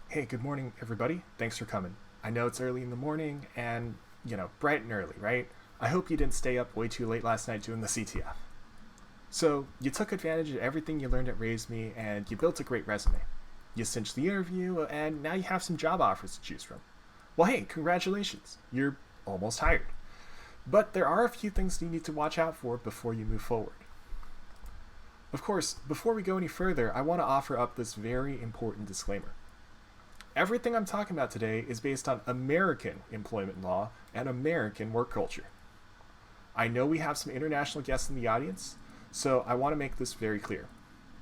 Hey, good morning, everybody. Thanks for coming. I know it's early in the morning and, bright and early, right? I hope you didn't stay up way too late last night doing the CTF. So, you took advantage of everything you learned at RaiseMe and you built a great resume. You cinched the interview and now you have some job offers to choose from. Well, hey, congratulations. You're almost hired. But there are a few things you need to watch out for before you move forward. Of course, before we go any further, I want to offer up this very important disclaimer. Everything I'm talking about today is based on American employment law and American work culture. I know we have some international guests in the audience, so I want to make this very clear.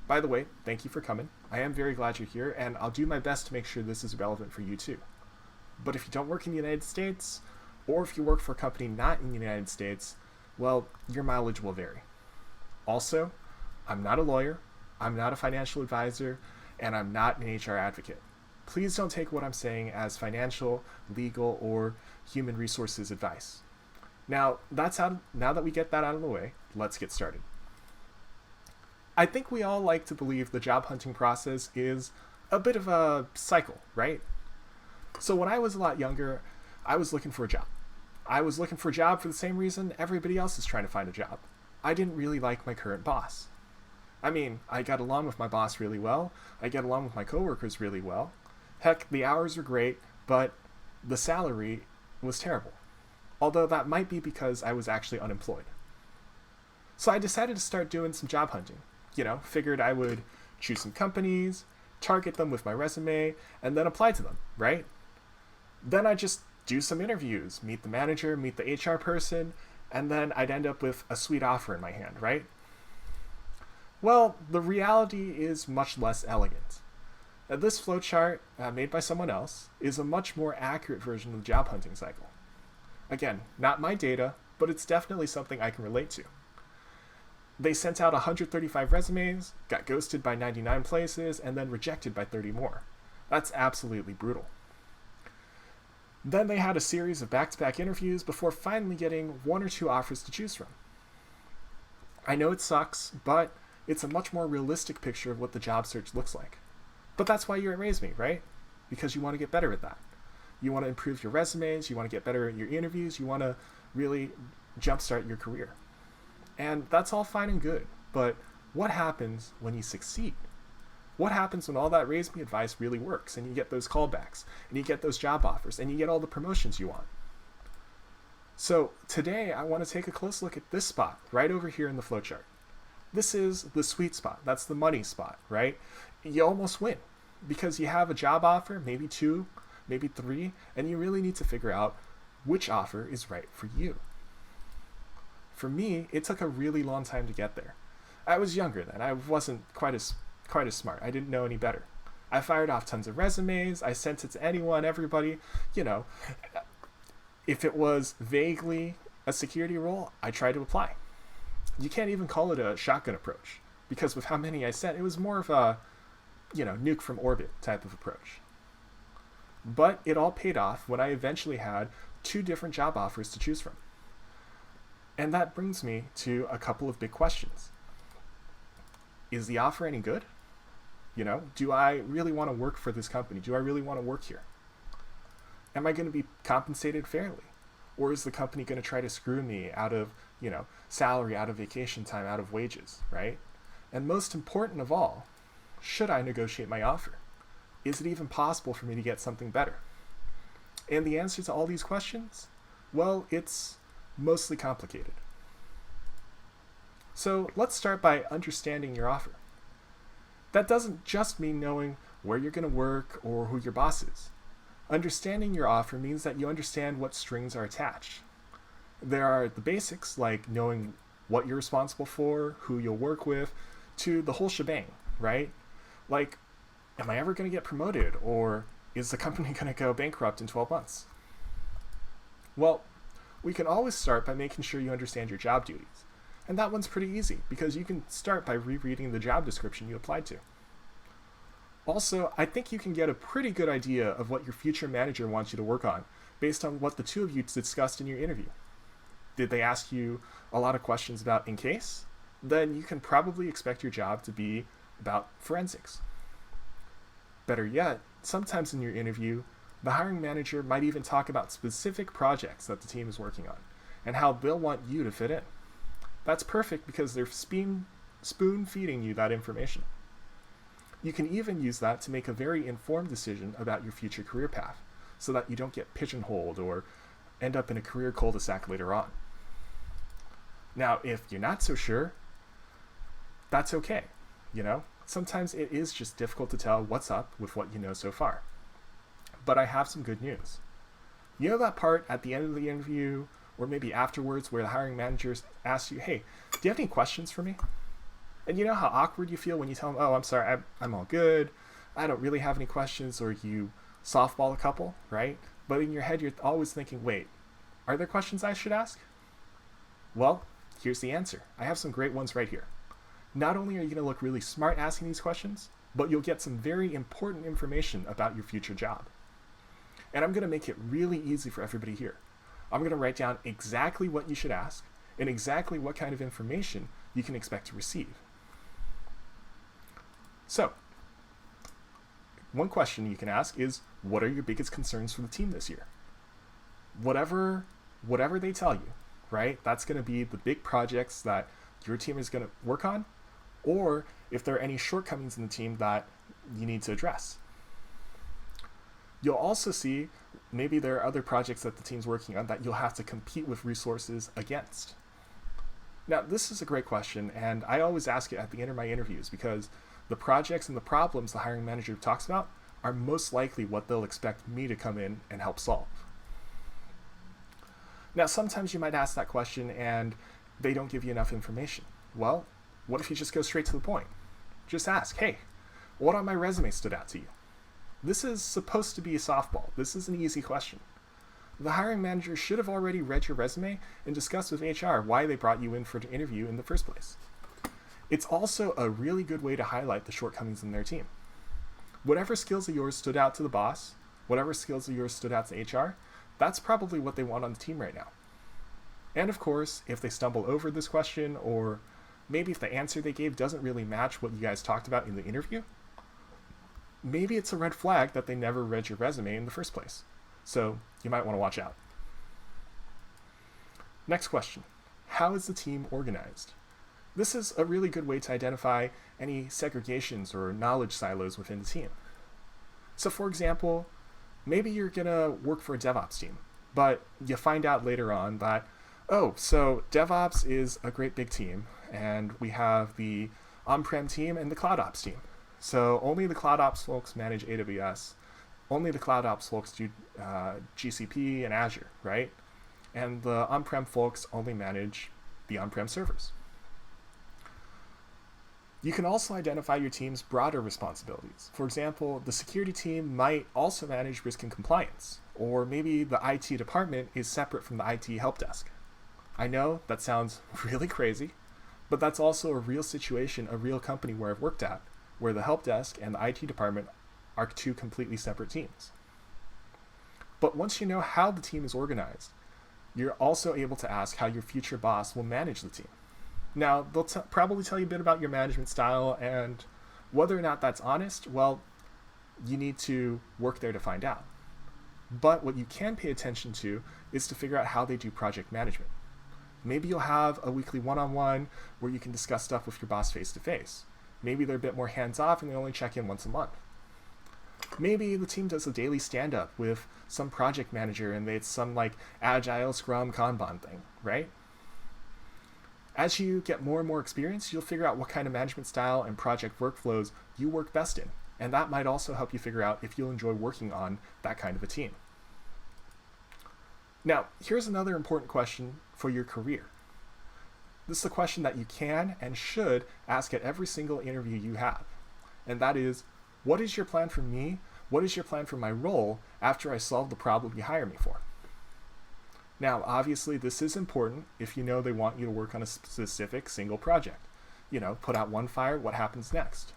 By the way, thank you for coming. I am very glad you're here, and I'll do my best to make sure this is relevant for you too. But if you don't work in the United States, or if you work for a company not in the United States, well, your mileage will vary. Also, I'm not a lawyer, I'm not a financial advisor, and I'm not an HR advocate. Please don't take what I'm saying as financial, legal, or human resources advice. Now that we get that out of the way, let's get started. I think we all like to believe the job hunting process is a bit of a cycle, right? So when I was a lot younger, I was looking for a job. I was looking for a job for the same reason everybody else is trying to find a job. I didn't really like my current boss. I mean, I got along with my boss really well. I get along with my coworkers really well. Heck, the hours were great, but the salary was terrible. Although that might be because I was actually unemployed. So I decided to start doing some job hunting. Figured I would choose some companies, target them with my resume, and then apply to them, right? Then I just do some interviews, meet the manager, meet the HR person, and then I'd end up with a sweet offer in my hand, right? Well, the reality is much less elegant. This flowchart, made by someone else, is a much more accurate version of the job hunting cycle. Again, not my data, but it's definitely something I can relate to. They sent out 135 resumes, got ghosted by 99 places, and then rejected by 30 more. That's absolutely brutal. Then they had a series of back-to-back interviews before finally getting one or two offers to choose from. I know it sucks, but it's a much more realistic picture of what the job search looks like. But that's why you're at RaiseMe, right? Because you want to get better at that. You want to improve your resumes, you want to get better at your interviews, you want to really jumpstart your career. And that's all fine and good, but what happens when you succeed? What happens when all that RaiseMe advice really works and you get those callbacks and you get those job offers and you get all the promotions you want? So today I want to take a close look at this spot right over here in the flowchart. This is the sweet spot. That's the money spot, right? You almost win because you have a job offer, maybe two, maybe three, and you really need to figure out which offer is right for you. For me, it took a really long time to get there. I was younger then. I wasn't quite as smart. I didn't know any better. I fired off tons of resumes. I sent it to anyone, everybody. If it was vaguely a security role, I tried to apply. You can't even call it a shotgun approach because with how many I sent, it was more of a, nuke from orbit type of approach. But it all paid off when I eventually had two different job offers to choose from. And that brings me to a couple of big questions. Is the offer any good? Do I really want to work for this company? Do I really want to work here? Am I going to be compensated fairly? Or is the company going to try to screw me out of, salary, out of vacation time, out of wages, right? And most important of all, should I negotiate my offer? Is it even possible for me to get something better? And the answer to all these questions? Well, it's mostly complicated. So let's start by understanding your offer. That doesn't just mean knowing where you're going to work or who your boss is. Understanding your offer means that you understand what strings are attached. There are the basics like knowing what you're responsible for, who you'll work with, to the whole shebang, right? Like, am I ever going to get promoted or is the company going to go bankrupt in 12 months? Well, we can always start by making sure you understand your job duties. And that one's pretty easy because you can start by rereading the job description you applied to. Also, I think you can get a pretty good idea of what your future manager wants you to work on based on what the two of you discussed in your interview. Did they ask you a lot of questions about in case? Then you can probably expect your job to be about forensics. Better yet, sometimes in your interview, the hiring manager might even talk about specific projects that the team is working on and how they'll want you to fit in. That's perfect because they're spoon feeding you that information. You can even use that to make a very informed decision about your future career path so that you don't get pigeonholed or end up in a career cul-de-sac later on. Now, if you're not so sure, that's okay. Sometimes it is just difficult to tell what's up with what you know so far. But I have some good news. You know that part at the end of the interview, or maybe afterwards, where the hiring manager asks you, hey, do you have any questions for me? And you know how awkward you feel when you tell them, oh, I'm sorry, I'm all good, I don't really have any questions, or you softball a couple, right? But in your head, you're always thinking, wait, are there questions I should ask? Well, here's the answer. I have some great ones right here. Not only are you going to look really smart asking these questions, but you'll get some very important information about your future job. And I'm going to make it really easy for everybody here. I'm going to write down exactly what you should ask and exactly what kind of information you can expect to receive. So, one question you can ask is, what are your biggest concerns for the team this year? Whatever they tell you, right? That's going to be the big projects that your team is going to work on, or if there are any shortcomings in the team that you need to address. You'll also see maybe there are other projects that the team's working on that you'll have to compete with resources against. Now, this is a great question, and I always ask it at the end of my interviews because the projects and the problems the hiring manager talks about are most likely what they'll expect me to come in and help solve. Now, sometimes you might ask that question and they don't give you enough information. Well, what if you just go straight to the point? Just ask, hey, what on my resume stood out to you? This is supposed to be a softball. This is an easy question. The hiring manager should have already read your resume and discussed with HR why they brought you in for an interview in the first place. It's also a really good way to highlight the shortcomings in their team. Whatever skills of yours stood out to the boss, whatever skills of yours stood out to HR, that's probably what they want on the team right now. And of course, if they stumble over this question, or maybe if the answer they gave doesn't really match what you guys talked about in the interview, maybe it's a red flag that they never read your resume in the first place. So you might want to watch out. Next question. How is the team organized? This is a really good way to identify any segregations or knowledge silos within the team. So for example, maybe you're going to work for a DevOps team, but you find out later on that, oh, so DevOps is a great big team, and we have the on-prem team and the CloudOps team. So only the CloudOps folks manage AWS. Only the CloudOps folks do GCP and Azure, right? And the on-prem folks only manage the on-prem servers. You can also identify your team's broader responsibilities. For example, the security team might also manage risk and compliance, or maybe the IT department is separate from the IT help desk. I know that sounds really crazy, but that's also a real situation, a real company where I've worked at, where the help desk and the IT department are two completely separate teams. But once you know how the team is organized, you're also able to ask how your future boss will manage the team. Now, they'll probably tell you a bit about your management style, and whether or not that's honest, well, you need to work there to find out. But what you can pay attention to is to figure out how they do project management. Maybe you'll have a weekly one-on-one where you can discuss stuff with your boss face-to-face. Maybe they're a bit more hands-off and they only check in once a month. Maybe the team does a daily stand-up with some project manager and it's some like agile scrum Kanban thing, right? As you get more and more experience, you'll figure out what kind of management style and project workflows you work best in. And that might also help you figure out if you'll enjoy working on that kind of a team. Now, here's another important question for your career. This is a question that you can and should ask at every single interview you have. And that is, what is your plan for me? What is your plan for my role after I solve the problem you hire me for? Now, obviously, this is important if you know they want you to work on a specific single project. Put out one fire, what happens next?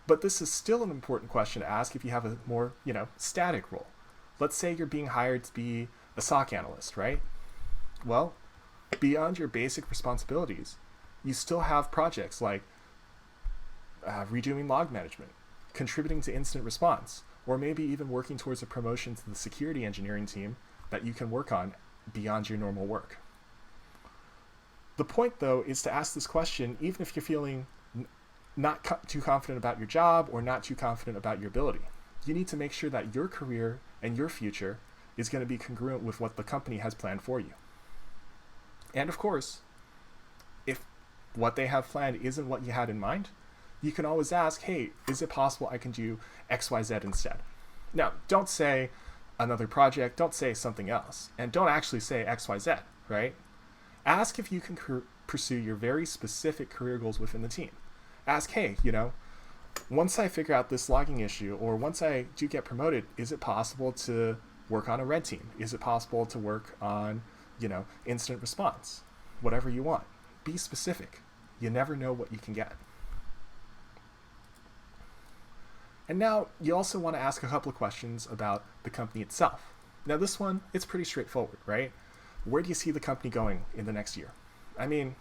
But this is still an important question to ask if you have a more, static role. Let's say you're being hired to be a SOC analyst, right? Well, beyond your basic responsibilities, you still have projects like redoing log management, contributing to incident response, or maybe even working towards a promotion to the security engineering team that you can work on beyond your normal work. The point, though, is to ask this question even if you're feeling not too confident about your job or not too confident about your ability. You need to make sure that your career and your future is going to be congruent with what the company has planned for you. And of course, if what they have planned isn't what you had in mind, you can always ask, hey, is it possible I can do XYZ instead? Now, don't say another project, don't say something else, and don't actually say XYZ, right? Ask if you can pursue your very specific career goals within the team. Ask, hey, once I figure out this logging issue, or once I do get promoted, is it possible to work on a red team? Is it possible to work on, incident response? Whatever you want. Be specific. You never know what you can get. And now you also want to ask a couple of questions about the company itself. Now this one, it's pretty straightforward, right? Where do you see the company going in the next year? I mean,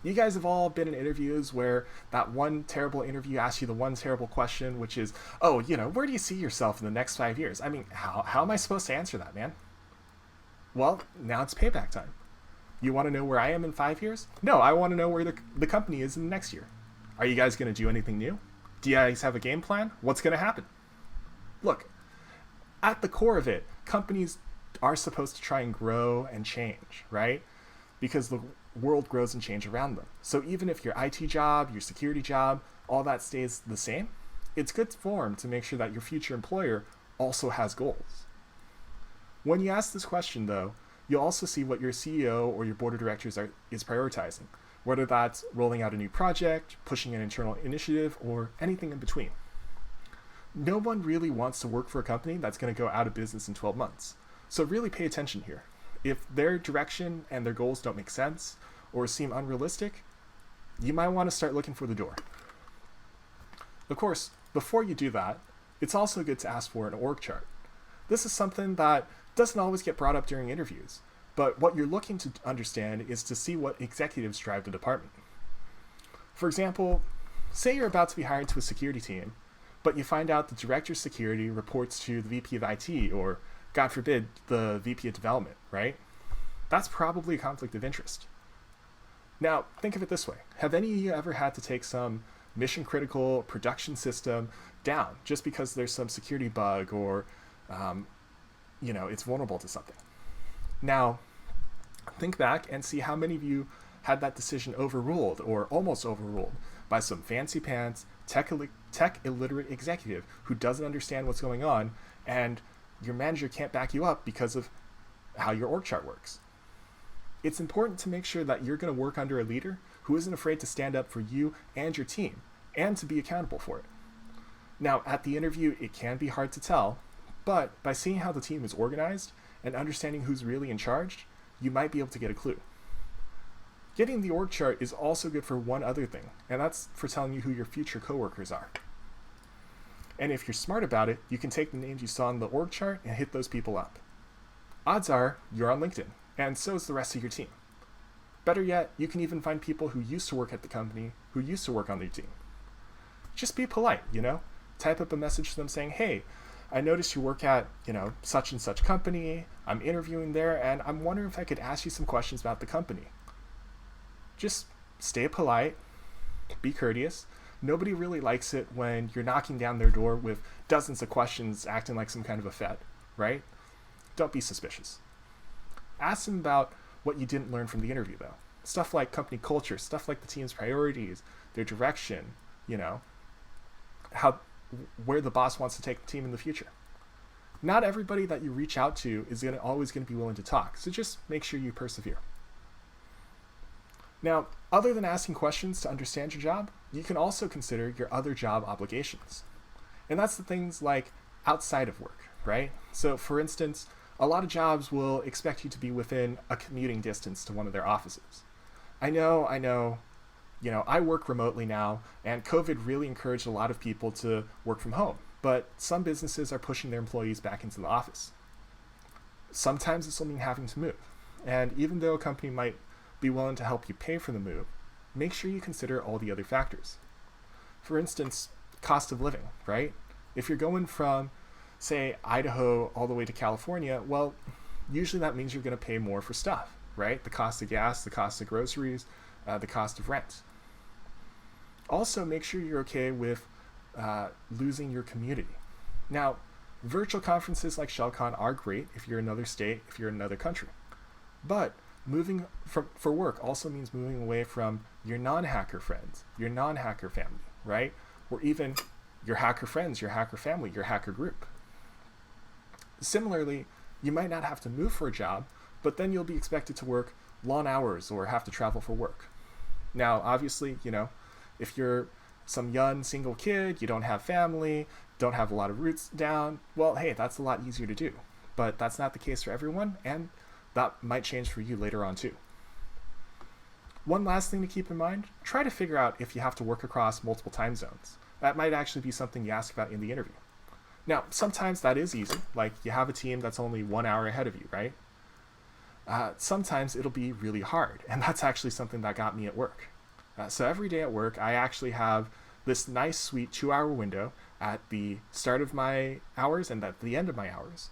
you guys have all been in interviews where that one terrible interview asks you the one terrible question, which is, where do you see yourself in the next 5 years? I mean, how am I supposed to answer that, man? Well, now it's payback time. You want to know where I am in 5 years? No, I want to know where the company is in the next year. Are you guys going to do anything new? Do you guys have a game plan? What's going to happen? Look, at the core of it, companies are supposed to try and grow and change, right? Because the world grows and changes around them. So even if your IT job, your security job, all that stays the same, it's good form to make sure that your future employer also has goals. When you ask this question, though, you'll also see what your CEO or your board of directors is prioritizing, whether that's rolling out a new project, pushing an internal initiative, or anything in between. No one really wants to work for a company that's going to go out of business in 12 months. So really pay attention here. If their direction and their goals don't make sense or seem unrealistic, you might want to start looking for the door. Of course, before you do that, it's also good to ask for an org chart. This is something that doesn't always get brought up during interviews, but what you're looking to understand is to see what executives drive the department. For example, say you're about to be hired to a security team, but you find out the director of security reports to the VP of IT, or God forbid, the VP of development, right? That's probably a conflict of interest. Now, think of it this way. Have any of you ever had to take some mission critical production system down just because there's some security bug or, it's vulnerable to something? Now, think back and see how many of you had that decision overruled or almost overruled by some fancy pants, tech illiterate executive who doesn't understand what's going on, and your manager can't back you up because of how your org chart works. It's important to make sure that you're going to work under a leader who isn't afraid to stand up for you and your team and to be accountable for it. Now, at the interview, it can be hard to tell, but by seeing how the team is organized and understanding who's really in charge, you might be able to get a clue. Getting the org chart is also good for one other thing, and that's for telling you who your future coworkers are. And if you're smart about it, you can take the names you saw in the org chart and hit those people up. Odds are you're on LinkedIn, and so is the rest of your team. Better yet, you can even find people who used to work at the company who used to work on their team. Just be polite, Type up a message to them saying, hey, I noticed you work at, such and such company. I'm interviewing there, and I'm wondering if I could ask you some questions about the company. Just stay polite, be courteous. Nobody really likes it when you're knocking down their door with dozens of questions acting like some kind of a fed, right? Don't be suspicious. Ask them about what you didn't learn from the interview, though. Stuff like company culture, stuff like the team's priorities, their direction, where the boss wants to take the team in the future. Not everybody that you reach out to is always going to be willing to talk, so just make sure you persevere. Now, other than asking questions to understand your job, you can also consider your other job obligations. And that's the things like outside of work, right? So for instance, a lot of jobs will expect you to be within a commuting distance to one of their offices. I know, I work remotely now, and COVID really encouraged a lot of people to work from home, but some businesses are pushing their employees back into the office. Sometimes it's something having to move, and even though a company might be willing to help you pay for the move, make sure you consider all the other factors. For instance, cost of living, right? If you're going from, say, Idaho all the way to California, well, usually that means you're going to pay more for stuff, right? The cost of gas, the cost of groceries, the cost of rent. Also, make sure you're okay with losing your community. Now, virtual conferences like Shellcon are great if you're in another state, if you're in another country. But moving for work also means moving away from your non-hacker friends, your non-hacker family, right? Or even your hacker friends, your hacker family, your hacker group. Similarly, you might not have to move for a job, but then you'll be expected to work long hours or have to travel for work. Now, obviously, if you're some young single kid, you don't have family, don't have a lot of roots down, well, hey, that's a lot easier to do. But that's not the case for everyone, and that might change for you later on too. One last thing to keep in mind, try to figure out if you have to work across multiple time zones. That might actually be something you ask about in the interview. Now, sometimes that is easy, like you have a team that's only 1 hour ahead of you, right? Sometimes it'll be really hard, and that's actually something that got me at work. So every day at work, I actually have this nice, sweet 2-hour window at the start of my hours and at the end of my hours,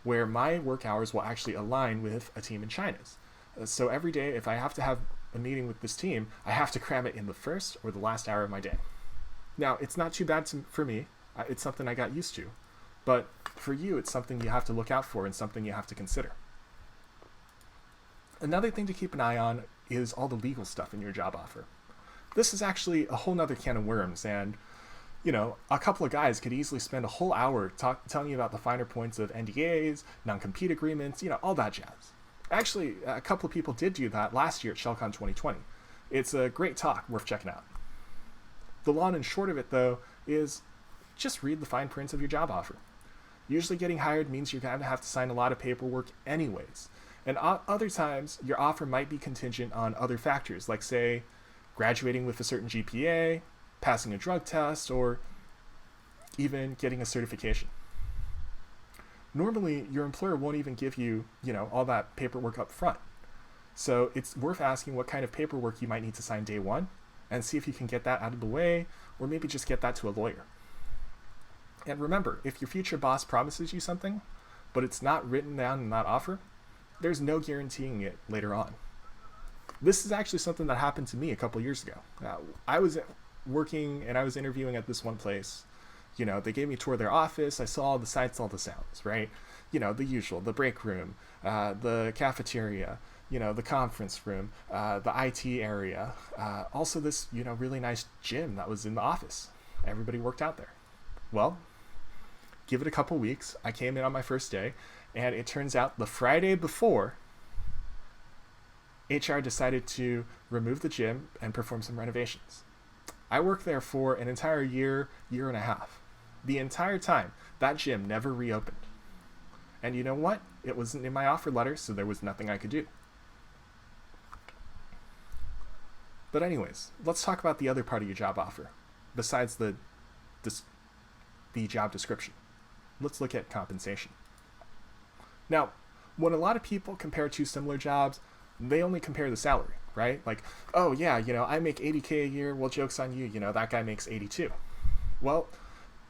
where my work hours will actually align with a team in China's. So every day, if I have to have a meeting with this team, I have to cram it in the first or the last hour of my day. Now, it's not too bad for me. It's something I got used to. But for you, it's something you have to look out for and something you have to consider. Another thing to keep an eye on is all the legal stuff in your job offer. This is actually a whole nother can of worms, and a couple of guys could easily spend a whole hour telling you about the finer points of NDAs, non-compete agreements, all that jazz. Actually, a couple of people did do that last year at Shellcon 2020. It's a great talk, worth checking out. The long and short of it, though, is just read the fine print of your job offer. Usually getting hired means you're going to have to sign a lot of paperwork anyways. And other times, your offer might be contingent on other factors, like, say, graduating with a certain GPA, passing a drug test, or even getting a certification. Normally, your employer won't even give you, all that paperwork up front. So it's worth asking what kind of paperwork you might need to sign day one, and see if you can get that out of the way, or maybe just get that to a lawyer. And remember, if your future boss promises you something, but it's not written down in that offer, there's no guaranteeing it later on. This is actually something that happened to me a couple years ago. I was working and I was interviewing at this one place. They gave me a tour of their office. I saw all the sights, all the sounds, right? The usual, the break room, the cafeteria, the conference room, the IT area. Also this, really nice gym that was in the office. Everybody worked out there. Well, give it a couple weeks. I came in on my first day, and it turns out the Friday before, HR decided to remove the gym and perform some renovations. I worked there for an entire year and a half. The entire time, that gym never reopened. And you know what? It wasn't in my offer letter, so there was nothing I could do. But anyways, let's talk about the other part of your job offer, besides the job description. Let's look at compensation. Now, when a lot of people compare two similar jobs, they only compare the salary, right? Like, oh yeah, I make 80K a year. Well, joke's on you, that guy makes 82. Well,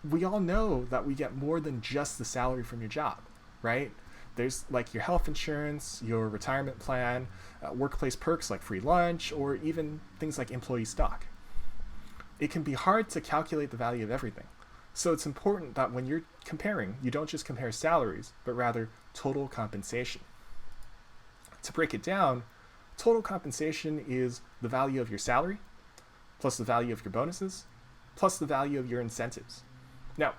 we all know that we get more than just the salary from your job, right? There's like your health insurance, your retirement plan, workplace perks like free lunch, or even things like employee stock. It can be hard to calculate the value of everything. So it's important that when you're comparing, you don't just compare salaries, but rather total compensation. To break it down, total compensation is the value of your salary, plus the value of your bonuses, plus the value of your incentives. Now,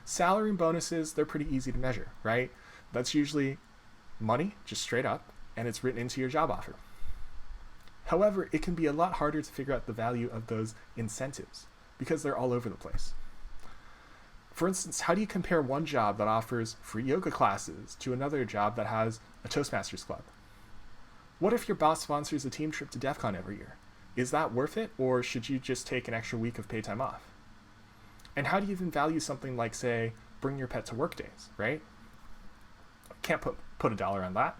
salary and bonuses, they're pretty easy to measure, right? That's usually money, just straight up, and it's written into your job offer. However, it can be a lot harder to figure out the value of those incentives because they're all over the place. For instance, how do you compare one job that offers free yoga classes to another job that has a Toastmasters club? What if your boss sponsors a team trip to DEF CON every year? Is that worth it, or should you just take an extra week of paid time off? And how do you even value something like, say, bring your pet to work days, right? Can't put a dollar on that.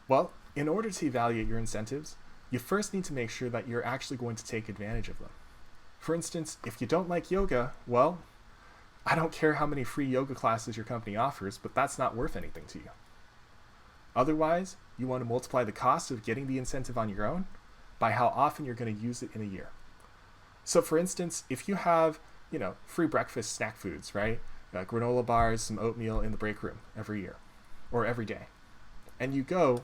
Well, in order to evaluate your incentives, you first need to make sure that you're actually going to take advantage of them. For instance, if you don't like yoga, well, I don't care how many free yoga classes your company offers, but that's not worth anything to you. Otherwise, you want to multiply the cost of getting the incentive on your own by how often you're going to use it in a year. So for instance, if you have, free breakfast snack foods, right? Granola bars, some oatmeal in the break room every year or every day, and you go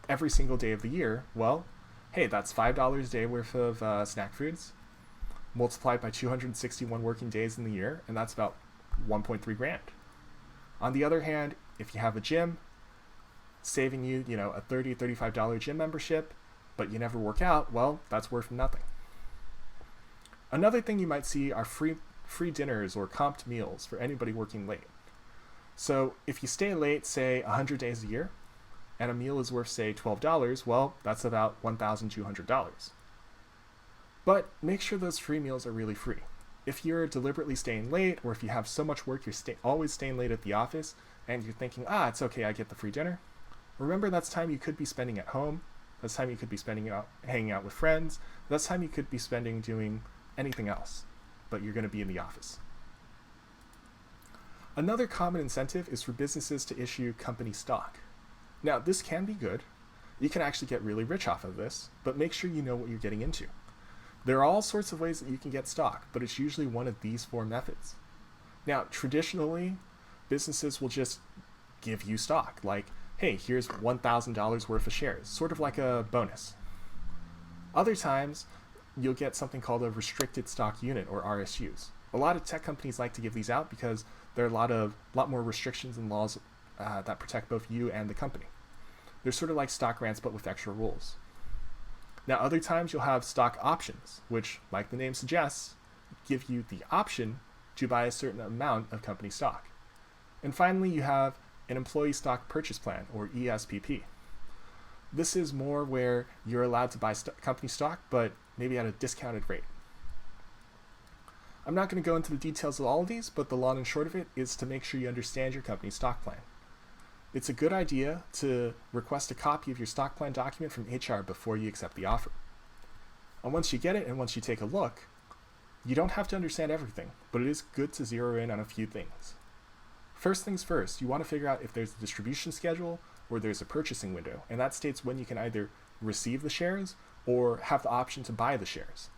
every single day of the year, well, hey, that's $5 a day worth of snack foods multiplied by 261 working days in the year, and that's about 1.3 grand. On the other hand, if you have a gym, saving you, a $30, $35 gym membership, but you never work out, well, that's worth nothing. Another thing you might see are free dinners or comped meals for anybody working late. So if you stay late, say 100 days a year, and a meal is worth, say, $12, well, that's about $1,200. But make sure those free meals are really free. If you're deliberately staying late, or if you have so much work you're always staying late at the office, and you're thinking, it's okay, I get the free dinner, remember that's time you could be spending at home, that's time you could be spending hanging out with friends, that's time you could be spending doing anything else, but you're going to be in the office. Another common incentive is for businesses to issue company stock. Now, this can be good. You can actually get really rich off of this, but make sure you know what you're getting into. There are all sorts of ways that you can get stock, but it's usually one of these four methods. Now, traditionally, businesses will just give you stock, like, hey, here's $1,000 worth of shares, sort of like a bonus. Other times, you'll get something called a restricted stock unit, or RSUs. A lot of tech companies like to give these out because there are a lot more restrictions and laws that protect both you and the company. They're sort of like stock grants, but with extra rules. Now, other times you'll have stock options, which, like the name suggests, give you the option to buy a certain amount of company stock. And finally, you have an employee stock purchase plan, or ESPP. This is more where you're allowed to buy company stock, but maybe at a discounted rate. I'm not going to go into the details of all of these, but the long and short of it is to make sure you understand your company stock plan. It's a good idea to request a copy of your stock plan document from HR before you accept the offer. And once you get it and once you take a look, you don't have to understand everything, but it is good to zero in on a few things. First things first, you want to figure out if there's a distribution schedule or there's a purchasing window, and that states when you can either receive the shares or have the option to buy the shares.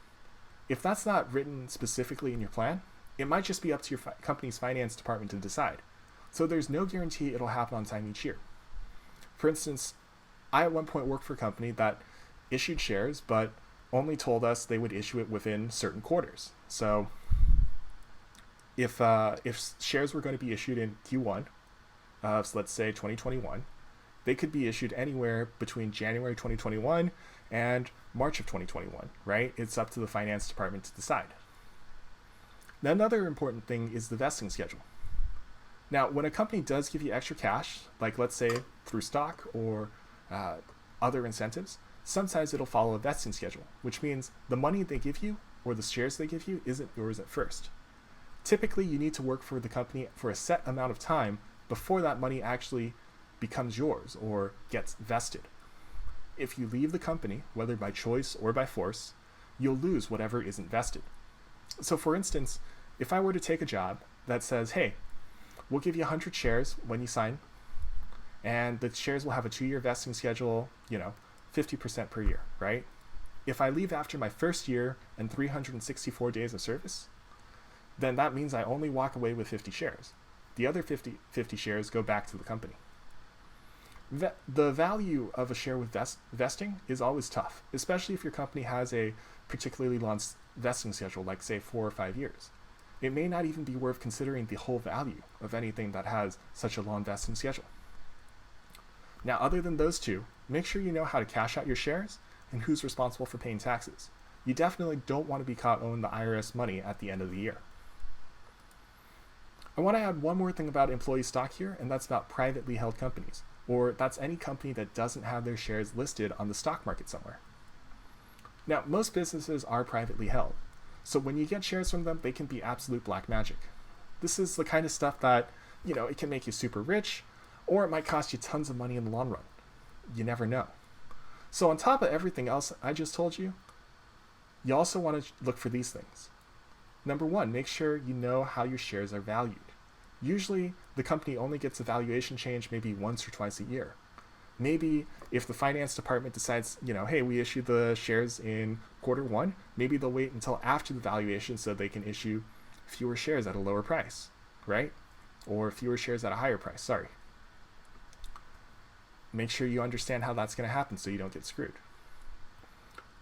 If that's not written specifically in your plan, it might just be up to your company's finance department to decide. So there's no guarantee it'll happen on time each year. For instance, I at one point worked for a company that issued shares, but only told us they would issue it within certain quarters. So if shares were going to be issued in Q1, so let's say 2021, they could be issued anywhere between January 2021 and March of 2021, right? It's up to the finance department to decide. Now, another important thing is the vesting schedule. Now, when a company does give you extra cash, like let's say through stock or other incentives, sometimes it'll follow a vesting schedule, which means the money they give you or the shares they give you isn't yours at first. Typically, you need to work for the company for a set amount of time before that money actually becomes yours or gets vested. If you leave the company, whether by choice or by force, you'll lose whatever isn't vested. So for instance, if I were to take a job that says, hey, we'll give you 100 shares when you sign, and the shares will have a 2-year vesting schedule, 50% per year, right? If I leave after my first year and 364 days of service, then that means I only walk away with 50 shares. The other 50 shares go back to the company. The value of a share with vesting is always tough, especially if your company has a particularly long vesting schedule, like say 4 or 5 years. It may not even be worth considering the whole value of anything that has such a long vesting schedule. Now, other than those two, make sure you know how to cash out your shares and who's responsible for paying taxes. You definitely don't want to be caught owing the IRS money at the end of the year. I want to add one more thing about employee stock here, and that's about privately held companies, or that's any company that doesn't have their shares listed on the stock market somewhere. Now, most businesses are privately held, so when you get shares from them, they can be absolute black magic. This is the kind of stuff that, it can make you super rich, or it might cost you tons of money in the long run. You never know. So on top of everything else I just told you, You also want to look for these things. Number one, make sure you know how your shares are valued. Usually, the company only gets a valuation change maybe once or twice a year. Maybe if the finance department decides, hey, we issued the shares in quarter one, maybe they'll wait until after the valuation so they can issue fewer shares at a lower price, right? Or fewer shares at a higher price, sorry. Make sure you understand how that's going to happen so you don't get screwed.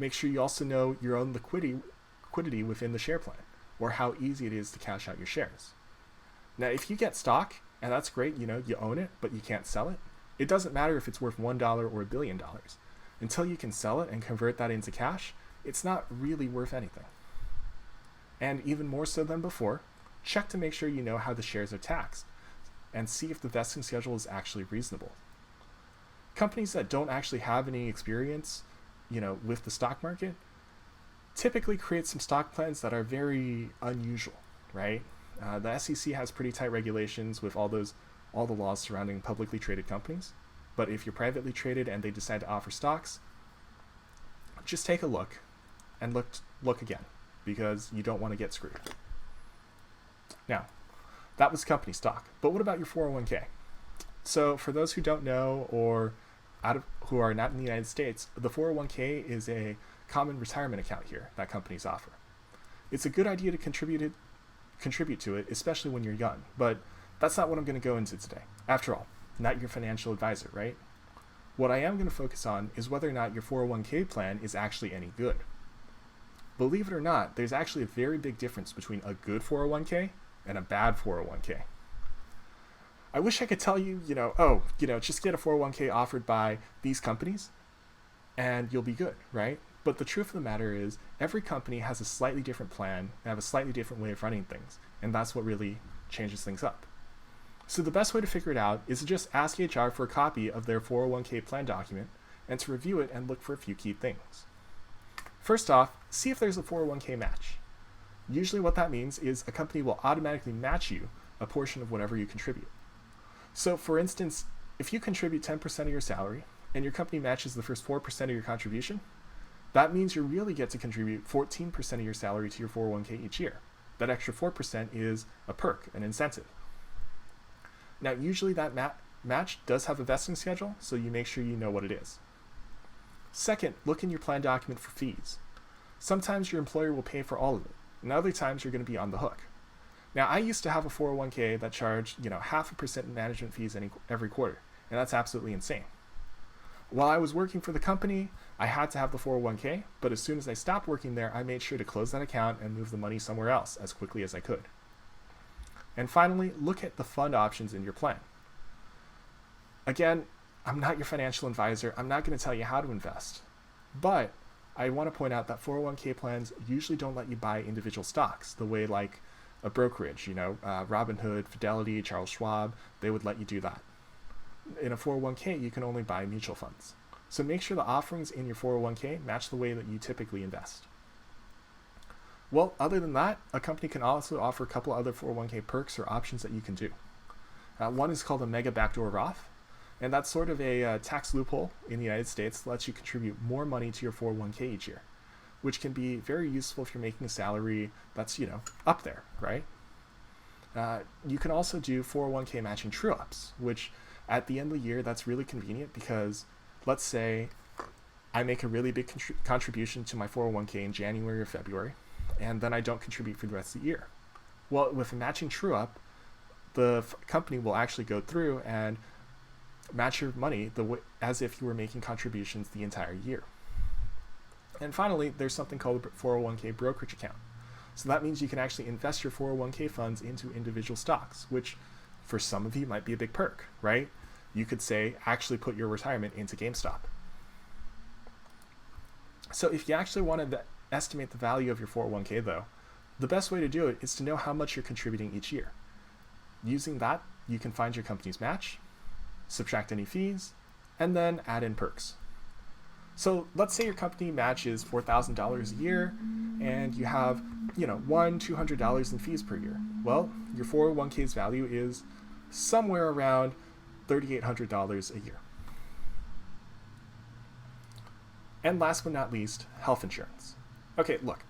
Make sure you also know your own liquidity within the share plan, or how easy it is to cash out your shares. Now, if you get stock, and that's great, you own it, but you can't sell it, it doesn't matter if it's worth $1 or $1 billion. Until you can sell it and convert that into cash, it's not really worth anything. And even more so than before, check to make sure you know how the shares are taxed, and see if the vesting schedule is actually reasonable. Companies that don't actually have any experience, with the stock market, typically create some stock plans that are very unusual, right? The SEC has pretty tight regulations with all the laws surrounding publicly traded companies. But if you're privately traded and they decide to offer stocks, just take a look and look again, because you don't want to get screwed. Now, that was company stock. But what about your 401k? So for those who don't know, or who are not in the United States, the 401k is a common retirement account here that companies offer. It's a good idea to contribute to it, especially when you're young, but that's not what I'm going to go into today. After all, not your financial advisor, right? What I am going to focus on is whether or not your 401k plan is actually any good. Believe it or not, there's actually a very big difference between a good 401k and a bad 401k. I wish I could tell you, just get a 401k offered by these companies and you'll be good, right? But the truth of the matter is every company has a slightly different plan and have a slightly different way of running things. And that's what really changes things up. So the best way to figure it out is to just ask HR for a copy of their 401k plan document and to review it and look for a few key things. First off, see if there's a 401k match. Usually what that means is a company will automatically match you a portion of whatever you contribute. So for instance, if you contribute 10% of your salary and your company matches the first 4% of your contribution, that means you really get to contribute 14% of your salary to your 401k each year. That extra 4% is a perk, an incentive. Now, usually that match does have a vesting schedule, so you make sure you know what it is. Second, look in your plan document for fees. Sometimes your employer will pay for all of it, and other times you're going to be on the hook. Now, I used to have a 401k that charged, 0.5% in management fees every quarter, and that's absolutely insane. While I was working for the company, I had to have the 401k, but as soon as I stopped working there, I made sure to close that account and move the money somewhere else as quickly as I could. And finally, look at the fund options in your plan. Again, I'm not your financial advisor. I'm not going to tell you how to invest, but I want to point out that 401k plans usually don't let you buy individual stocks the way like a brokerage, Robinhood, Fidelity, Charles Schwab, they would let you do that. In a 401k, you can only buy mutual funds. So make sure the offerings in your 401k match the way that you typically invest. Well, other than that, a company can also offer a couple other 401k perks or options that you can do. One is called a mega backdoor Roth, and that's sort of a tax loophole in the United States that lets you contribute more money to your 401k each year, which can be very useful if you're making a salary that's, up there, right? You can also do 401k matching true-ups, which at the end of the year, that's really convenient because let's say I make a really big contribution to my 401k in January or February, and then I don't contribute for the rest of the year. Well, with a matching true-up, the company will actually go through and match your money as if you were making contributions the entire year. And finally, there's something called a 401k brokerage account. So that means you can actually invest your 401k funds into individual stocks, which for some of you might be a big perk, right? You could say, actually put your retirement into GameStop. So if you actually want to estimate the value of your 401k though, the best way to do it is to know how much you're contributing each year. Using that, you can find your company's match, subtract any fees, and then add in perks. So let's say your company matches $4,000 a year and you have, $200 in fees per year. Well, your 401k's value is somewhere around $3,800 a year. And last but not least, health insurance. Okay, look,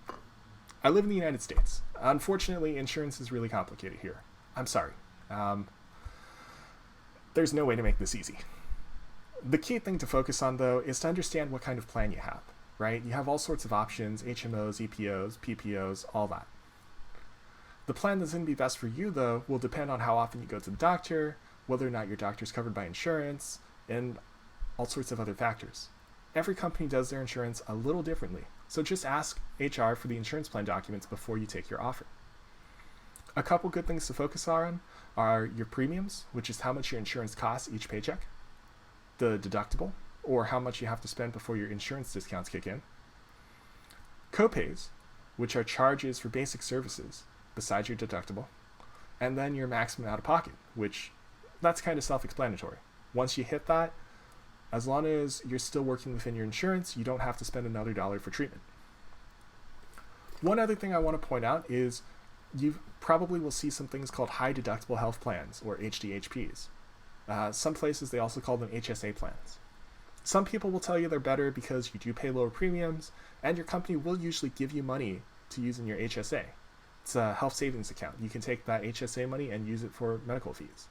I live in the United States. Unfortunately, insurance is really complicated here. I'm sorry. There's no way to make this easy. The key thing to focus on, though, is to understand what kind of plan you have, right? You have all sorts of options, HMOs, EPOs, PPOs, all that. The plan that's going to be best for you, though, will depend on how often you go to the doctor, whether or not your doctor's covered by insurance, and all sorts of other factors. Every company does their insurance a little differently, so just ask HR for the insurance plan documents before you take your offer. A couple good things to focus on are your premiums, which is how much your insurance costs each paycheck, the deductible, or how much you have to spend before your insurance discounts kick in, copays, which are charges for basic services besides your deductible, and then your maximum out-of-pocket, which that's kind of self-explanatory. Once you hit that, as long as you're still working within your insurance, you don't have to spend another dollar for treatment. One other thing I want to point out is you probably will see some things called high deductible health plans, or HDHPs. Some places they also call them HSA plans. Some people will tell you they're better because you do pay lower premiums, and your company will usually give you money to use in your HSA. It's a health savings account. You can take that HSA money and use it for medical fees.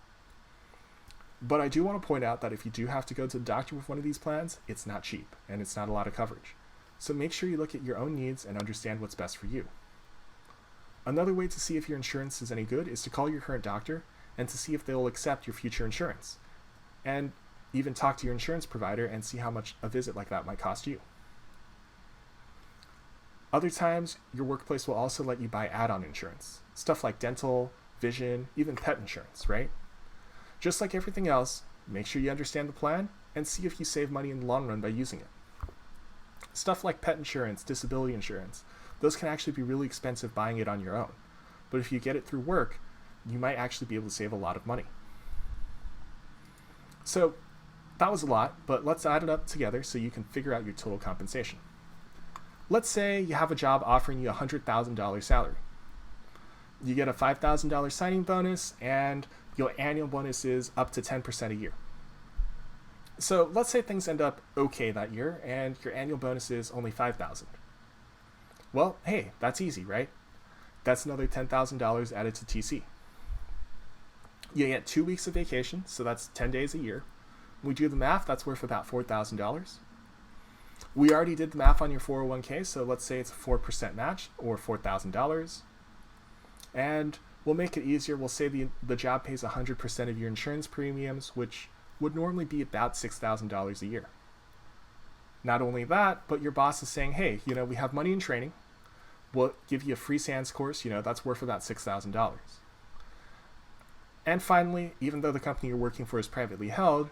But I do want to point out that if you do have to go to the doctor with one of these plans, it's not cheap, and it's not a lot of coverage. So make sure you look at your own needs and understand what's best for you. Another way to see if your insurance is any good is to call your current doctor and to see if they will accept your future insurance, and even talk to your insurance provider and see how much a visit like that might cost you. Other times, your workplace will also let you buy add-on insurance, stuff like dental, vision, even pet insurance, right? Just like everything else, make sure you understand the plan and see if you save money in the long run by using it. Stuff like pet insurance, disability insurance, those can actually be really expensive buying it on your own. But if you get it through work, you might actually be able to save a lot of money. So that was a lot, but let's add it up together so you can figure out your total compensation. Let's say you have a job offering you a $100,000 salary. You get a $5,000 signing bonus, and your annual bonus is up to 10% a year. So let's say things end up okay that year, and your annual bonus is only $5,000. Well, hey, that's easy, right? That's another $10,000 added to TC. You get 2 weeks of vacation, so that's 10 days a year. We do the math, that's worth about $4,000. We already did the math on your 401k, so let's say it's a 4% match, or $4,000. And we'll make it easier. We'll say the job pays 100% of your insurance premiums, which would normally be about $6,000 a year. Not only that, but your boss is saying, hey, we have money in training. We'll give you a free SANS course, that's worth about $6,000. And finally, even though the company you're working for is privately held,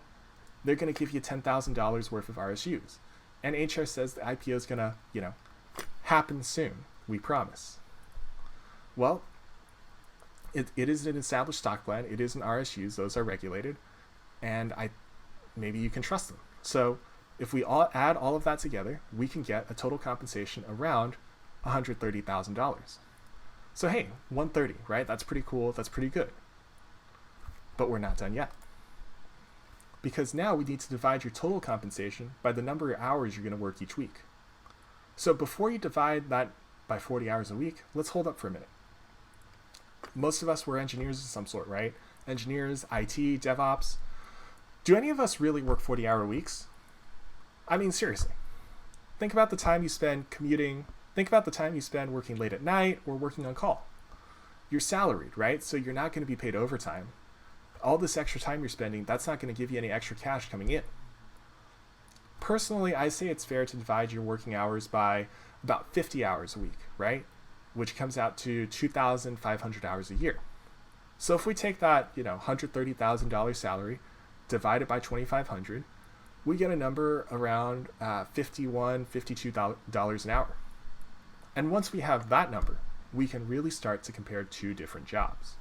they're going to give you $10,000 worth of RSUs. And HR says the IPO is going to, happen soon. We promise. Well, it is an established stock plan. It is an RSUs. Those are regulated. And maybe you can trust them. So if we all add all of that together, we can get a total compensation around $130,000. So hey, 130, right? That's pretty cool. That's pretty good. But we're not done yet. Because now we need to divide your total compensation by the number of hours you're going to work each week. So before you divide that by 40 hours a week, let's hold up for a minute. Most of us were engineers of some sort, right? Engineers, IT, DevOps. Do any of us really work 40-hour weeks? I mean, seriously. Think about the time you spend commuting. Think about the time you spend working late at night or working on call. You're salaried, right? So you're not going to be paid overtime. All this extra time you're spending, that's not going to give you any extra cash coming in. Personally, I say it's fair to divide your working hours by about 50 hours a week, right? Which comes out to 2,500 hours a year. So if we take that, $130,000 salary, divide it by 2,500, we get a number around $51, $52 an hour. And once we have that number, we can really start to compare two different jobs.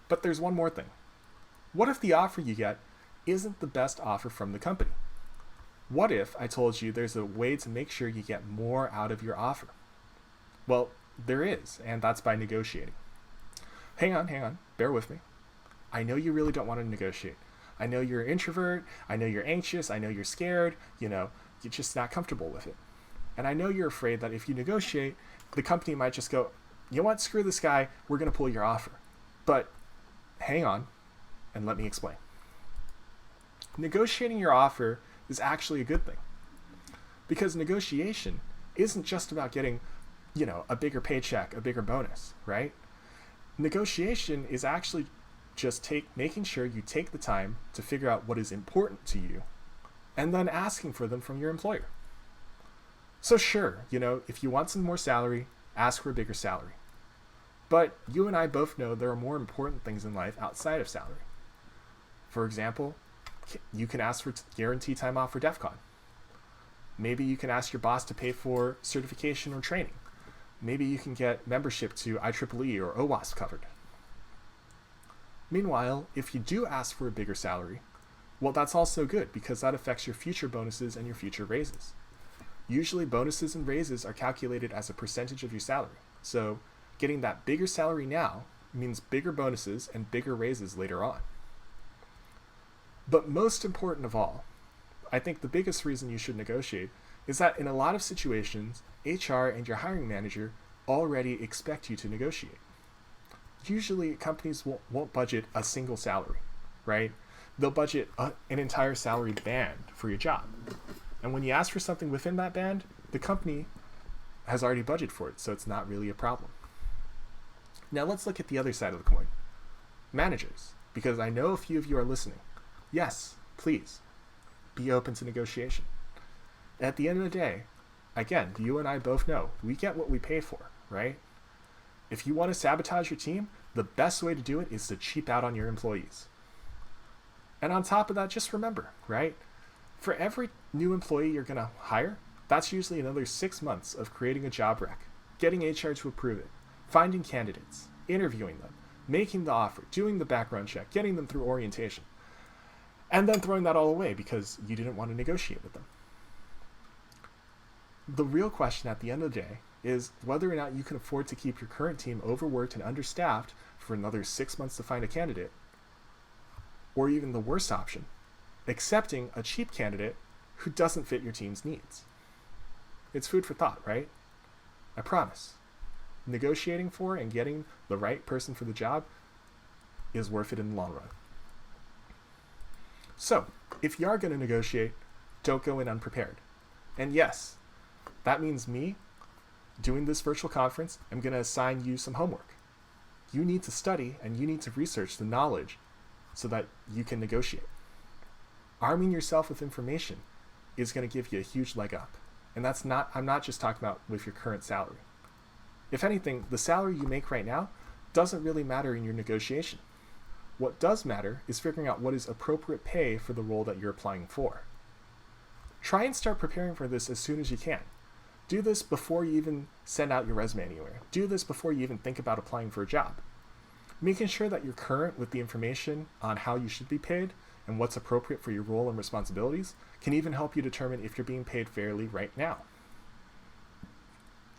But there's one more thing. What if the offer you get isn't the best offer from the company? What if I told you there's a way to make sure you get more out of your offer? Well, there is, and that's by negotiating. Hang on, bear with me. I know you really don't want to negotiate. I know you're an introvert, I know you're anxious, I know you're scared, you're just not comfortable with it. And I know you're afraid that if you negotiate, the company might just go, you know what, screw this guy, we're going to pull your offer. But hang on and let me explain. Negotiating your offer is actually a good thing, because negotiation isn't just about getting, a bigger paycheck, a bigger bonus, right? Negotiation is actually just making sure you take the time to figure out what is important to you and then asking for them from your employer. So sure, if you want some more salary, ask for a bigger salary. But you and I both know there are more important things in life outside of salary. For example, you can ask for guaranteed time off for DEF CON. Maybe you can ask your boss to pay for certification or training. Maybe you can get membership to IEEE or OWASP covered. Meanwhile, if you do ask for a bigger salary, well, that's also good because that affects your future bonuses and your future raises. Usually bonuses and raises are calculated as a percentage of your salary. So getting that bigger salary now means bigger bonuses and bigger raises later on. But most important of all, I think the biggest reason you should negotiate is that in a lot of situations, HR and your hiring manager already expect you to negotiate. Usually companies won't budget a single salary, right? They'll budget an entire salary band for your job. And when you ask for something within that band, the company has already budgeted for it, so it's not really a problem. Now let's look at the other side of the coin. Managers, because I know a few of you are listening. Yes, please, be open to negotiation. At the end of the day, again, you and I both know, we get what we pay for, right? If you want to sabotage your team, the best way to do it is to cheap out on your employees. And on top of that, just remember, right? For every new employee you're going to hire, that's usually another 6 months of creating a job rec, getting HR to approve it, finding candidates, interviewing them, making the offer, doing the background check, getting them through orientation, and then throwing that all away because you didn't want to negotiate with them. The real question at the end of the day is whether or not you can afford to keep your current team overworked and understaffed for another 6 months to find a candidate, or even the worst option, accepting a cheap candidate who doesn't fit your team's needs. It's food for thought, right? I promise. Negotiating for and getting the right person for the job is worth it in the long run. So, if you are going to negotiate, don't go in unprepared. And yes, that means me doing this virtual conference, I'm going to assign you some homework. You need to study and you need to research the knowledge so that you can negotiate. Arming yourself with information is going to give you a huge leg up. And I'm not just talking about with your current salary. If anything, the salary you make right now doesn't really matter in your negotiation. What does matter is figuring out what is appropriate pay for the role that you're applying for. Try and start preparing for this as soon as you can. Do this before you even send out your resume anywhere. Do this before you even think about applying for a job. Making sure that you're current with the information on how you should be paid and what's appropriate for your role and responsibilities can even help you determine if you're being paid fairly right now.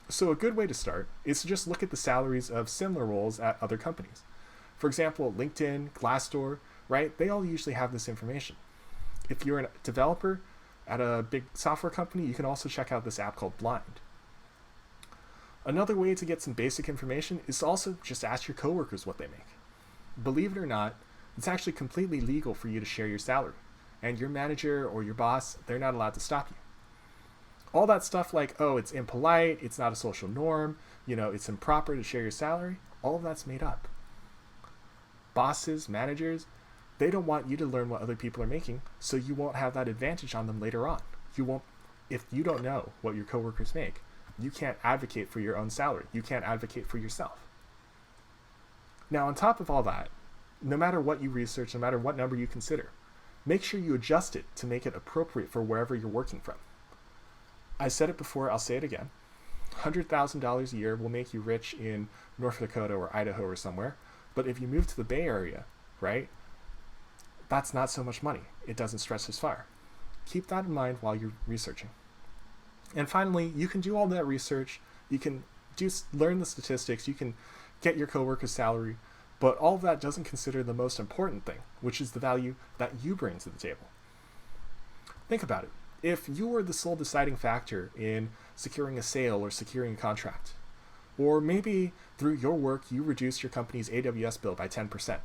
So a good way to start is to just look at the salaries of similar roles at other companies. For example, LinkedIn, Glassdoor, right? They all usually have this information. If you're a developer at a big software company, you can also check out this app called Blind. Another way to get some basic information is to also just ask your coworkers what they make. Believe it or not, it's actually completely legal for you to share your salary, and your manager or your boss, they're not allowed to stop you. All that stuff like, oh, it's impolite, it's not a social norm, it's improper to share your salary, all of that's made up. Bosses, managers, they don't want you to learn what other people are making, so you won't have that advantage on them later on. If you don't know what your coworkers make, you can't advocate for your own salary. You can't advocate for yourself. Now, on top of all that, no matter what you research, no matter what number you consider, make sure you adjust it to make it appropriate for wherever you're working from. I said it before, I'll say it again. $100,000 a year will make you rich in North Dakota or Idaho or somewhere, but if you move to the Bay Area, right, that's not so much money. It doesn't stretch as far. Keep that in mind while you're researching. And finally, you can do all that research, you can learn the statistics, you can get your coworker's salary, but all of that doesn't consider the most important thing, which is the value that you bring to the table. Think about it. if you were the sole deciding factor in securing a sale or securing a contract, or maybe through your work you reduced your company's AWS bill by 10%.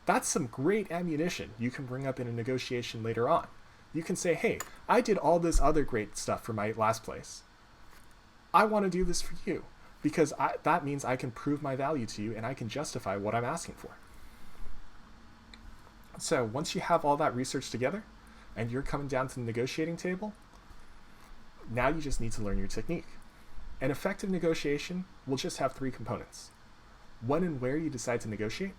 That's some great ammunition you can bring up in a negotiation later on. You can say, hey, I did all this other great stuff for my last place. I want to do this for you because that means I can prove my value to you and I can justify what I'm asking for. So once you have all that research together and you're coming down to the negotiating table, now you just need to learn your technique. An effective negotiation will just have 3 components: when and where you decide to negotiate,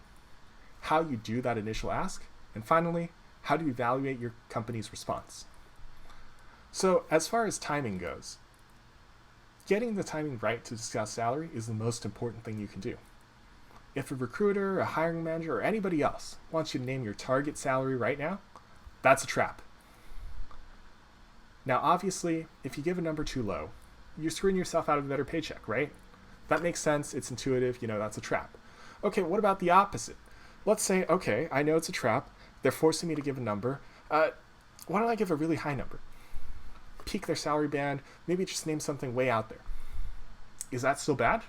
how you do that initial ask, and finally, how to evaluate your company's response. So as far as timing goes, getting the timing right to discuss salary is the most important thing you can do. If a recruiter, a hiring manager, or anybody else wants you to name your target salary right now, that's a trap. Now, obviously, if you give a number too low, you're screwing yourself out of a better paycheck, right? That makes sense. It's intuitive. That's a trap. Okay, what about the opposite? Let's say, okay, I know it's a trap. They're forcing me to give a number. Why don't I give a really high number? Peak their salary band, maybe just name something way out there. Is that still bad?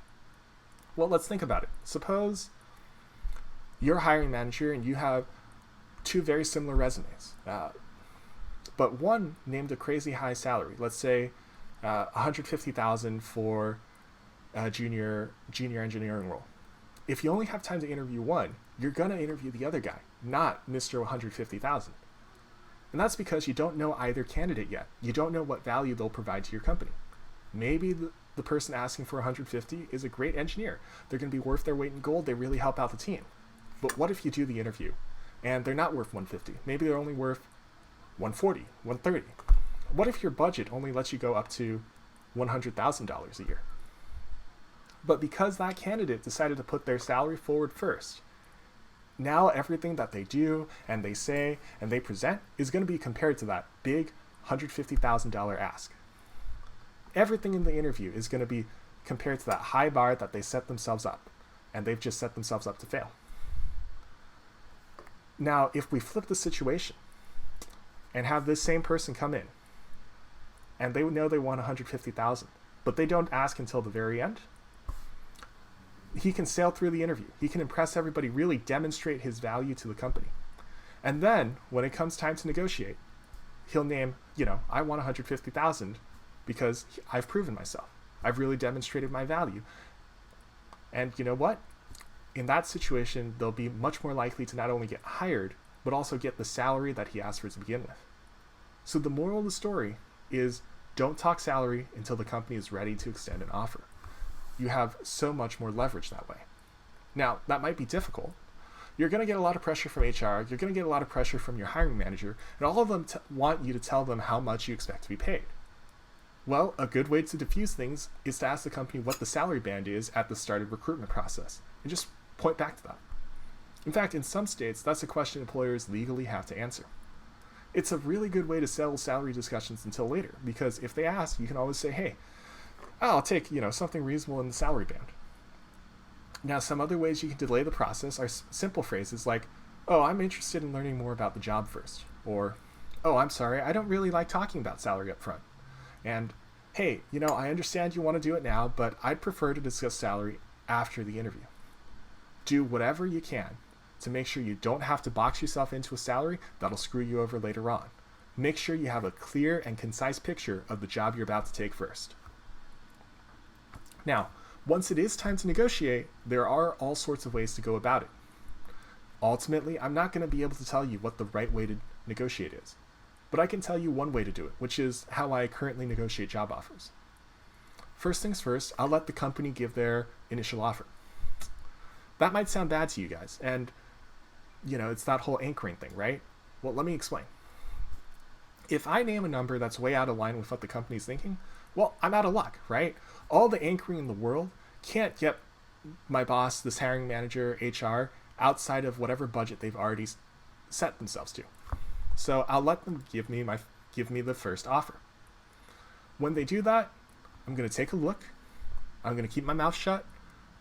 Well, let's think about it. Suppose you're a hiring manager and you have 2 very similar resumes, but one named a crazy high salary. Let's say $150,000 for a junior engineering role. If you only have time to interview one, you're going to interview the other guy, not Mr. $150,000. And that's because you don't know either candidate yet. You don't know what value they'll provide to your company. Maybe the person asking for 150 is a great engineer. They're going to be worth their weight in gold. They really help out the team. But what if you do the interview and they're not worth 150? Maybe they're only worth 140, 130. What if your budget only lets you go up to $100,000 a year? But because that candidate decided to put their salary forward first, now everything that they do and they say and they present is going to be compared to that big $150,000 ask. Everything in the interview is going to be compared to that high bar that they set themselves up, and they've just set themselves up to fail. Now, if we flip the situation and have this same person come in, and they know they want 150,000, but they don't ask until the very end, he can sail through the interview. He can impress everybody, really demonstrate his value to the company. And then, when it comes time to negotiate, he'll name, I want 150,000 because I've proven myself. I've really demonstrated my value. And you know what? In that situation, they'll be much more likely to not only get hired, but also get the salary that he asked for to begin with. So the moral of the story is don't talk salary until the company is ready to extend an offer. You have so much more leverage that way. Now, that might be difficult. You're going to get a lot of pressure from HR. You're going to get a lot of pressure from your hiring manager, and all of them want you to tell them how much you expect to be paid. Well, a good way to diffuse things is to ask the company what the salary band is at the start of the recruitment process, and just point back to that. In fact, in some states, that's a question employers legally have to answer. It's a really good way to settle salary discussions until later, because if they ask, you can always say, hey, I'll take, something reasonable in the salary band. Now, some other ways you can delay the process are simple phrases like, oh, I'm interested in learning more about the job first. Or, oh, I'm sorry, I don't really like talking about salary up front. And, hey, I understand you want to do it now, but I'd prefer to discuss salary after the interview. Do whatever you can to make sure you don't have to box yourself into a salary that'll screw you over later on. Make sure you have a clear and concise picture of the job you're about to take first. Now, once it is time to negotiate, there are all sorts of ways to go about it. Ultimately, I'm not going to be able to tell you what the right way to negotiate is, but I can tell you one way to do it, which is how I currently negotiate job offers. First things first, I'll let the company give their initial offer. That might sound bad to you guys, and it's that whole anchoring thing, right? Well, let me explain. If I name a number that's way out of line with what the company's thinking, well, I'm out of luck, right? All the anchoring in the world can't get my boss, this hiring manager, HR, outside of whatever budget they've already set themselves to. So I'll let them give me the first offer. When they do that, I'm going to take a look. I'm going to keep my mouth shut.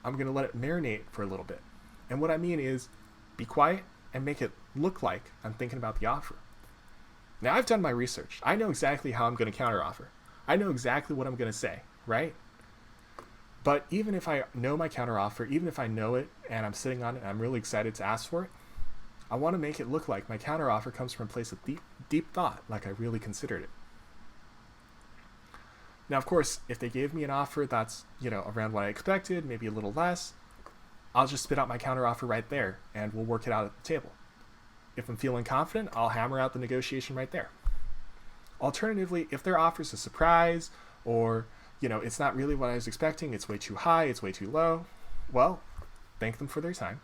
I'm going to let it marinate for a little bit. And what I mean is be quiet and make it look like I'm thinking about the offer. Now I've done my research. I know exactly how I'm going to counteroffer. I know exactly what I'm going to say, right? But even if I know my counteroffer, even if I know it and I'm sitting on it and I'm really excited to ask for it, I want to make it look like my counteroffer comes from a place of deep thought, like I really considered it. Now, of course, if they gave me an offer that's, around what I expected, maybe a little less, I'll just spit out my counteroffer right there and we'll work it out at the table. If I'm feeling confident, I'll hammer out the negotiation right there. Alternatively, if their offer's a surprise or, it's not really what I was expecting, it's way too high, it's way too low, well, thank them for their time.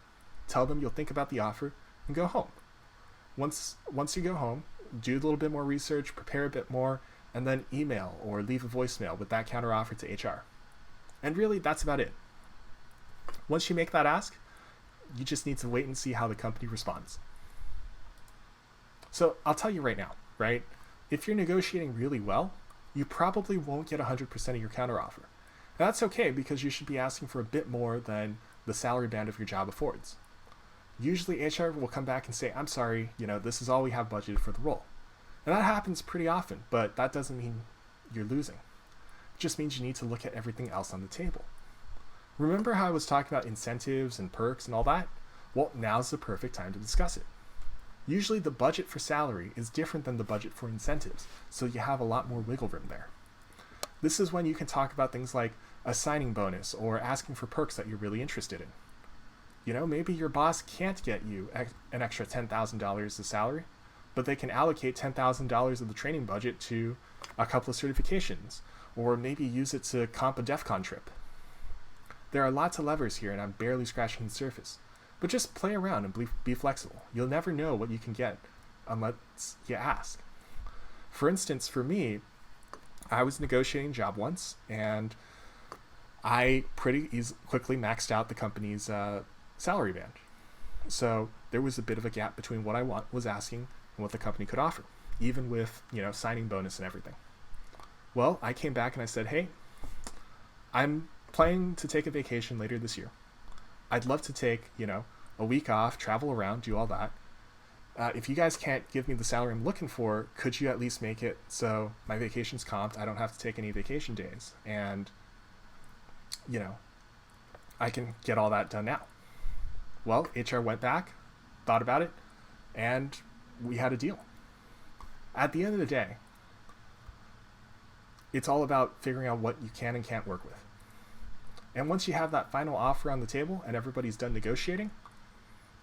Tell them you'll think about the offer and go home. Once you go home, do a little bit more research, prepare a bit more, and then email or leave a voicemail with that counteroffer to HR. And really, that's about it. Once you make that ask, you just need to wait and see how the company responds. So I'll tell you right now, right? If you're negotiating really well, you probably won't get 100% of your counteroffer. That's okay because you should be asking for a bit more than the salary band of your job affords. Usually HR will come back and say, I'm sorry, this is all we have budgeted for the role. And that happens pretty often, but that doesn't mean you're losing. It just means you need to look at everything else on the table. Remember how I was talking about incentives and perks and all that? Well, now's the perfect time to discuss it. Usually the budget for salary is different than the budget for incentives, so you have a lot more wiggle room there. This is when you can talk about things like a signing bonus or asking for perks that you're really interested in. Maybe your boss can't get you an extra $10,000 as salary, but they can allocate $10,000 of the training budget to a couple of certifications, or maybe use it to comp a DEF CON trip. There are lots of levers here, and I'm barely scratching the surface. But just play around and be flexible. You'll never know what you can get unless you ask. For instance, for me, I was negotiating a job once, and I pretty quickly maxed out the company's salary band. So there was a bit of a gap between what I was asking and what the company could offer, even with signing bonus and everything. Well, I came back and I said, hey, I'm planning to take a vacation later this year. I'd love to take, a week off, travel around, do all that. If you guys can't give me the salary I'm looking for, could you at least make it so my vacation's comped, I don't have to take any vacation days, and, I can get all that done now. Well, HR went back, thought about it, and we had a deal. At the end of the day, it's all about figuring out what you can and can't work with. And once you have that final offer on the table and everybody's done negotiating,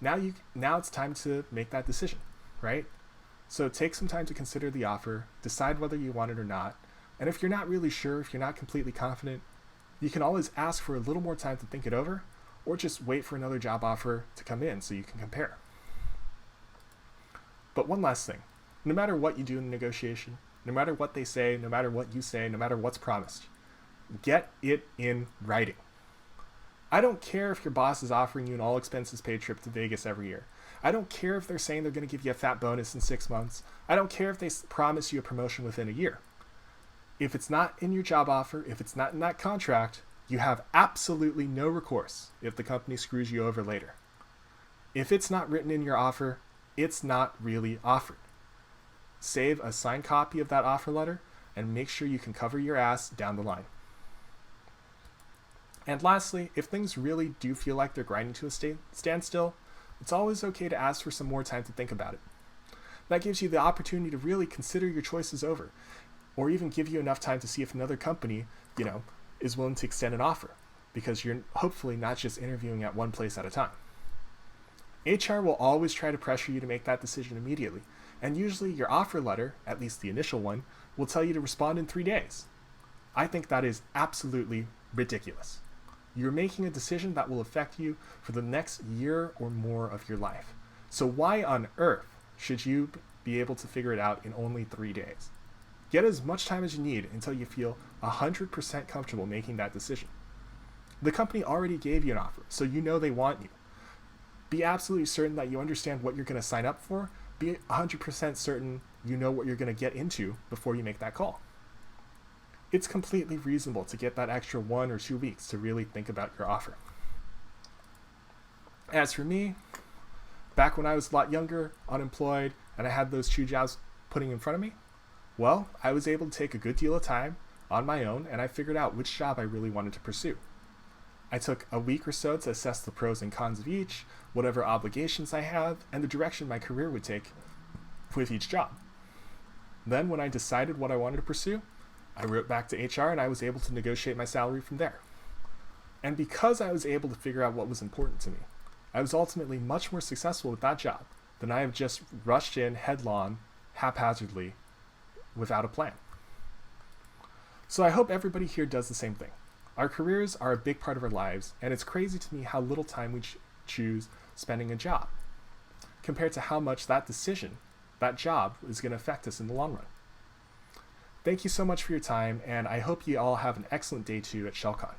now it's time to make that decision, right? So take some time to consider the offer, decide whether you want it or not. And if you're not really sure, if you're not completely confident, you can always ask for a little more time to think it over, or just wait for another job offer to come in so you can compare. But one last thing, no matter what you do in the negotiation, no matter what they say, no matter what you say, no matter what's promised, get it in writing. I don't care if your boss is offering you an all expenses paid trip to Vegas every year. I don't care if they're saying they're going to give you a fat bonus in 6 months. I don't care if they promise you a promotion within a year. If it's not in your job offer, if it's not in that contract, you have absolutely no recourse if the company screws you over later. If it's not written in your offer, it's not really offered. Save a signed copy of that offer letter and make sure you can cover your ass down the line. And lastly, if things really do feel like they're grinding to a standstill, it's always okay to ask for some more time to think about it. That gives you the opportunity to really consider your choices over, or even give you enough time to see if another company, is willing to extend an offer, because you're hopefully not just interviewing at one place at a time. HR will always try to pressure you to make that decision immediately, and usually your offer letter, at least the initial one, will tell you to respond in 3 days. I think that is absolutely ridiculous. You're making a decision that will affect you for the next year or more of your life. So why on earth should you be able to figure it out in only 3 days? Get as much time as you need until you feel 100% comfortable making that decision. The company already gave you an offer, so you know they want you. Be absolutely certain that you understand what you're going to sign up for. Be 100% certain you know what you're going to get into before you make that call. It's completely reasonable to get that extra 1 or 2 weeks to really think about your offer. As for me, back when I was a lot younger, unemployed, and I had those two jobs putting in front of me? Well, I was able to take a good deal of time on my own, and I figured out which job I really wanted to pursue. I took a week or so to assess the pros and cons of each, whatever obligations I have, and the direction my career would take with each job. Then, when I decided what I wanted to pursue, I wrote back to HR and I was able to negotiate my salary from there. And because I was able to figure out what was important to me, I was ultimately much more successful with that job than I have just rushed in headlong, haphazardly, without a plan. So I hope everybody here does the same thing. Our careers are a big part of our lives, and it's crazy to me how little time we choose spending a job, compared to how much that decision, that job, is going to affect us in the long run. Thank you so much for your time, and I hope you all have an excellent day too at Shellcon.